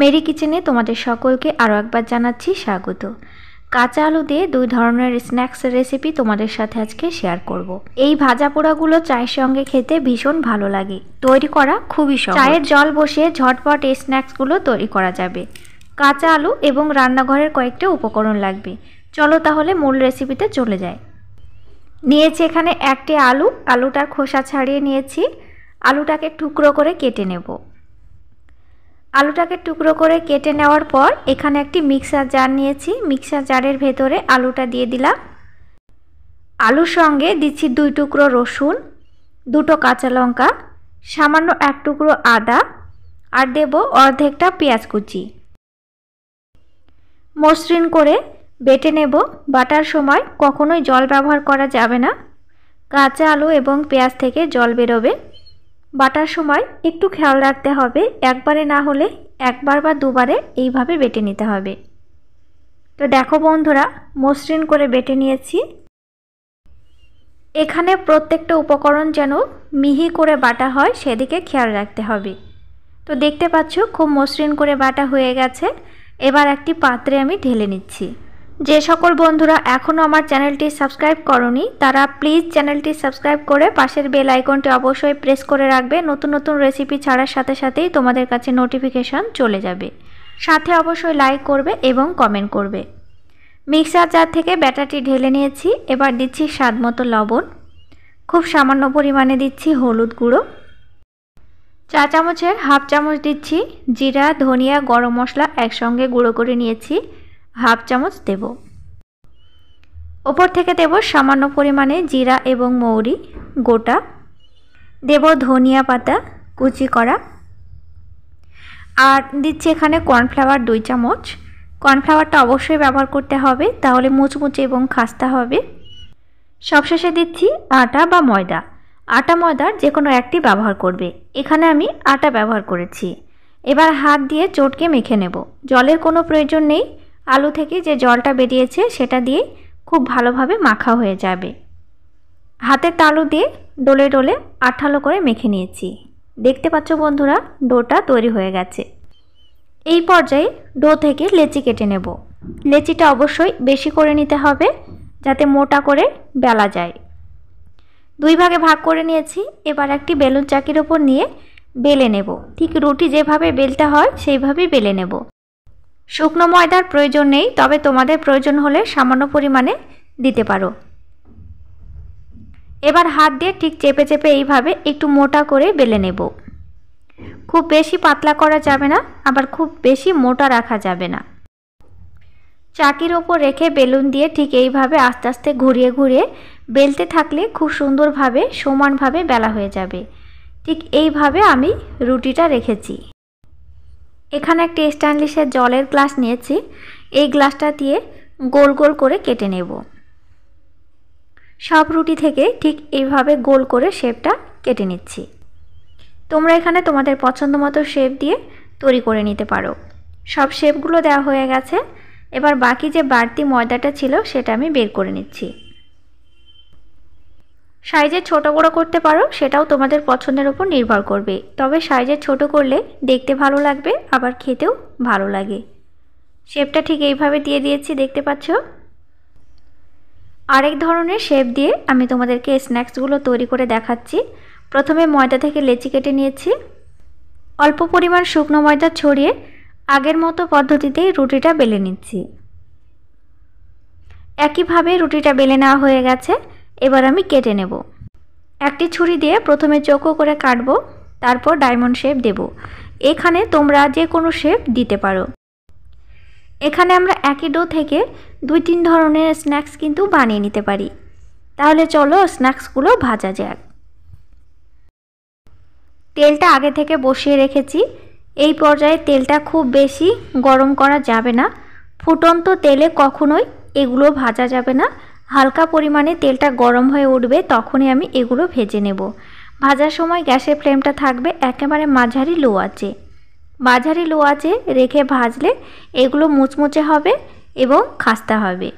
Mary কিচেনে তোমাদের সকলকে আরও একবার জানাচ্ছি স্বাগত। কাঁচা আলু দিয়ে দুই ধরনের স্ন্যাক্স রেসিপি তোমাদের সাথে আজকে শেয়ার করব। এই ভাজা পোড়াগুলো চায়ের সঙ্গে খেতে ভীষণ ভালো লাগে, তৈরি করা খুবই সহজ। চায়ের জল বসিয়ে ঝটপট এই স্ন্যাক্সগুলো তৈরি করা যাবে। কাঁচা আলু এবং রান্নাঘরের কয়েকটা উপকরণ লাগবে। চলো তাহলে মূল রেসিপিতে চলে যাই। নিয়েছি এখানে একটি আলুটার খোসা ছাড়িয়ে নিয়েছি। আলুটাকে টুকরো করে কেটে নেব। আলুটাকে টুকরো করে কেটে নেওয়ার পর এখানে একটি মিক্সার জার নিয়েছি। মিক্সার জারের ভেতরে আলুটা দিয়ে দিলাম। আলুর সঙ্গে দিচ্ছি 2 টুকরো রসুন, 2টো কাঁচা লঙ্কা, সামান্য 1 টুকরো আদা আর দেব অর্ধেকটা পেঁয়াজ কুচি। মসৃণ করে বেটে নেব। বাটার সময় কখনোই জল ব্যবহার করা যাবে না, কাঁচা আলু এবং পেঁয়াজ থেকে জল বেরোবে। বাটার সময় একটু খেয়াল রাখতে হবে, একবারে না হলে একবার বা দুবারে এইভাবে বেটে নিতে হবে। তো দেখো বন্ধুরা, মসৃণ করে বেটে নিয়েছি। এখানে প্রত্যেকটা উপকরণ যেন মিহি করে বাটা হয় সেদিকে খেয়াল রাখতে হবে। তো দেখতে পাচ্ছ খুব মসৃণ করে বাটা হয়ে গেছে। এবার একটি পাত্রে আমি ঢেলে নিচ্ছি। যে সকল বন্ধুরা এখনও আমার চ্যানেলটি সাবস্ক্রাইব করনি তারা প্লিজ চ্যানেলটি সাবস্ক্রাইব করে পাশের বেল আইকনটি অবশ্যই প্রেস করে রাখবে। নতুন নতুন রেসিপি ছাড়ার সাথে সাথেই তোমাদের কাছে নোটিফিকেশন চলে যাবে। সাথে অবশ্যই লাইক করবে এবং কমেন্ট করবে। মিক্সার জার থেকে ব্যাটারটি ঢেলে নিয়েছি। এবার দিচ্ছি স্বাদ মতো লবণ, খুব সামান্য পরিমাণে দিচ্ছি হলুদ গুঁড়ো, চা চামচের হাফ চামচ দিচ্ছি জিরা, ধনিয়া, গরম মশলা একসঙ্গে গুঁড়ো করে নিয়েছি, হাফ চামচ দেব। ওপর থেকে দেব সামান্য পরিমাণে জিরা এবং মৌরি গোটা, দেব ধনিয়া পাতা কুচি করা, আর দিচ্ছি এখানে কর্নফ্লাওয়ার 2 চামচ। কর্নফ্লাওয়ারটা অবশ্যই ব্যবহার করতে হবে, তাহলে মুচমুচে এবং খাস্তা হবে। সবশেষে দিচ্ছি আটা বা ময়দা। আটা ময়দার যে কোনো একটি ব্যবহার করবে। এখানে আমি আটা ব্যবহার করেছি। এবার হাত দিয়ে চটকে মেখে নেব। জলের কোনো প্রয়োজন নেই, আলু থেকে যে জলটা বেরিয়েছে সেটা দিয়ে খুব ভালোভাবে মাখা হয়ে যাবে। হাতের তালু দিয়ে ডলে ডলে আঠালো করে মেখে নিয়েছি। দেখতে পাচ্ছ বন্ধুরা, ডোটা তৈরি হয়ে গেছে। এই পর্যায়ে ডো থেকে লেচি কেটে নেব। লেচিটা অবশ্যই বেশি করে নিতে হবে যাতে মোটা করে বেলা যায়। 2 ভাগে ভাগ করে নিয়েছি। এবার একটি বেলুন চাকির ওপর নিয়ে বেলে নেব। ঠিক রুটি যেভাবে বেলতে হয় সেইভাবেই বেলে নেব। শুকনো ময়দার প্রয়োজন নেই, তবে তোমাদের প্রয়োজন হলে সামান্য পরিমাণে দিতে পারো। এবার হাত দিয়ে ঠিক চেপে চেপে এইভাবে একটু মোটা করে বেলে নেব। খুব বেশি পাতলা করা যাবে না, আবার খুব বেশি মোটা রাখা যাবে না। চাকির ওপর রেখে বেলুন দিয়ে ঠিক এইভাবে আস্তে আস্তে ঘুরিয়ে ঘুরিয়ে বেলতে থাকলে খুব সুন্দরভাবে সমানভাবে বেলা হয়ে যাবে। ঠিক এইভাবে আমি রুটিটা রেখেছি। এখানে একটি স্টেনলেসের জলের গ্লাস নিয়েছি। এই গ্লাসটা দিয়ে গোল গোল করে কেটে নেব। সব রুটি থেকে ঠিক এইভাবে গোল করে শেপটা কেটে নিচ্ছি। তোমরা এখানে তোমাদের পছন্দ মতো শেপ দিয়ে তৈরি করে নিতে পারো। সব শেপগুলো দেওয়া হয়ে গেছে। এবার বাকি যে বাড়তি ময়দাটা ছিল সেটা আমি বের করে নিচ্ছি। সাইজে ছোট বড় করতে পারো, সেটাও তোমাদের পছন্দের উপর নির্ভর করবে। তবে সাইজে ছোট করলে দেখতে ভালো লাগবে, আবার খেতেও ভালো লাগে। শেপটা ঠিক এইভাবে দিয়ে দিয়েছি, দেখতে পাচ্ছ। আরেক ধরনের শেপ দিয়ে আমি তোমাদেরকে স্ন্যাক্সগুলো তৈরি করে দেখাচ্ছি। প্রথমে ময়দা থেকে লেচি কেটে নিয়েছি। অল্প পরিমাণ শুকনো ময়দা ছড়িয়ে আগের মতো পদ্ধতিতেই রুটিটা বেলে নিচ্ছি। একইভাবে রুটিটা বেলে নেওয়া হয়ে গেছে। এবার আমি কেটে নেব। একটি ছুরি দিয়ে প্রথমে চৌকো করে কাটবো, তারপর ডায়মন্ড শেপ দেব। এখানে তোমরা যে কোনো শেপ দিতে পারো। এখানে আমরা একই ডো থেকে 2-3 ধরনের স্ন্যাক্স কিন্তু বানিয়ে নিতে পারি। তাহলে চলো স্ন্যাক্সগুলো ভাজা যাক। তেলটা আগে থেকে বসিয়ে রেখেছি। এই পর্যায়ে তেলটা খুব বেশি গরম করা যাবে না। ফুটন্ত তেলে কখনোই এগুলো ভাজা যাবে না। হালকা পরিমাণে তেলটা গরম হয়ে উঠবে, তখনই আমি এগুলো ভেজে নেব। ভাজার সময় গ্যাসের ফ্লেমটা থাকবে একেবারে মাঝারি লো আঁচে। মাঝারি লো আঁচে রেখে ভাজলে এগুলো মুচমুচে হবে এবং খাস্তা হবে।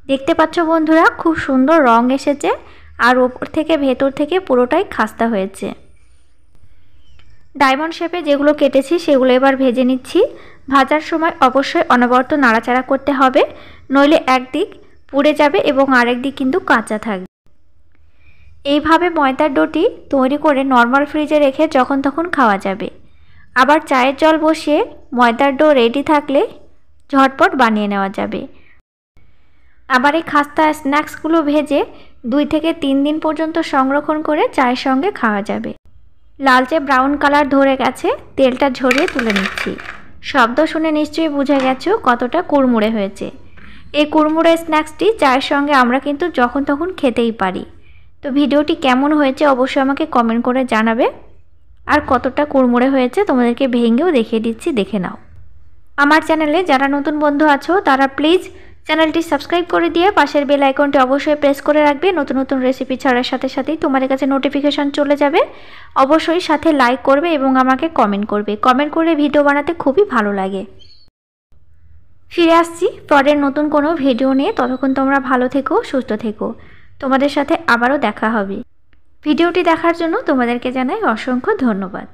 দেখতে পাচ্ছ বন্ধুরা, খুব সুন্দর রং এসেছে আর ওপর থেকে ভেতর থেকে পুরোটাই খাস্তা হয়েছে। ডায়মন্ড শেপে যেগুলো কেটেছি সেগুলো এবার ভেজে নিচ্ছি। ভাজার সময় অবশ্যই অনবরত নাড়াচাড়া করতে হবে, নইলে একদিক পুড়ে যাবে এবং আরেক দিক কিন্তু কাঁচা থাকবে। এইভাবে ময়দার ডোটি তৈরি করে নর্মাল ফ্রিজে রেখে যখন তখন খাওয়া যাবে। আবার চায়ের জল বসিয়ে ময়দার ডো রেডি থাকলে ঝটপট বানিয়ে নেওয়া যাবে। আবার এই খাস্তা স্ন্যাক্সগুলো ভেজে 2 থেকে 3 দিন পর্যন্ত সংরক্ষণ করে চায়ের সঙ্গে খাওয়া যাবে। লালচে ব্রাউন কালার ধরে গেছে, তেলটা ঝরিয়ে তুলে নিচ্ছি। শব্দ শুনে নিশ্চয়ই বুঝে গেছো কতটা কুড়মুড়ে হয়েছে। এই কুড়মুড়ে স্ন্যাক্সটি চায়ের সঙ্গে আমরা কিন্তু যখন তখন খেতেই পারি। তো ভিডিওটি কেমন হয়েছে অবশ্যই আমাকে কমেন্ট করে জানাবে। আর কতটা কুড়মুড়ে হয়েছে তোমাদেরকে ভেঙেও দেখিয়ে দিচ্ছি, দেখে নাও। আমার চ্যানেলে যারা নতুন বন্ধু আছো তারা প্লিজ চ্যানেলটি সাবস্ক্রাইব করে দিয়ে পাশের বেল আইকনটি অবশ্যই প্রেস করে রাখবে। নতুন নতুন রেসিপি ছাড়ার সাথে সাথেই তোমাদের কাছে নোটিফিকেশান চলে যাবে। অবশ্যই সাথে লাইক করবে এবং আমাকে কমেন্ট করবে। কমেন্ট করে ভিডিও বানাতে খুবই ভালো লাগে। ফিরে আসছি পরের নতুন কোনো ভিডিও নিয়ে। ততক্ষণ তোমরা ভালো থেকো, সুস্থ থেকো। তোমাদের সাথে আবারও দেখা হবে। ভিডিওটি দেখার জন্য তোমাদেরকে জানাই অসংখ্য ধন্যবাদ।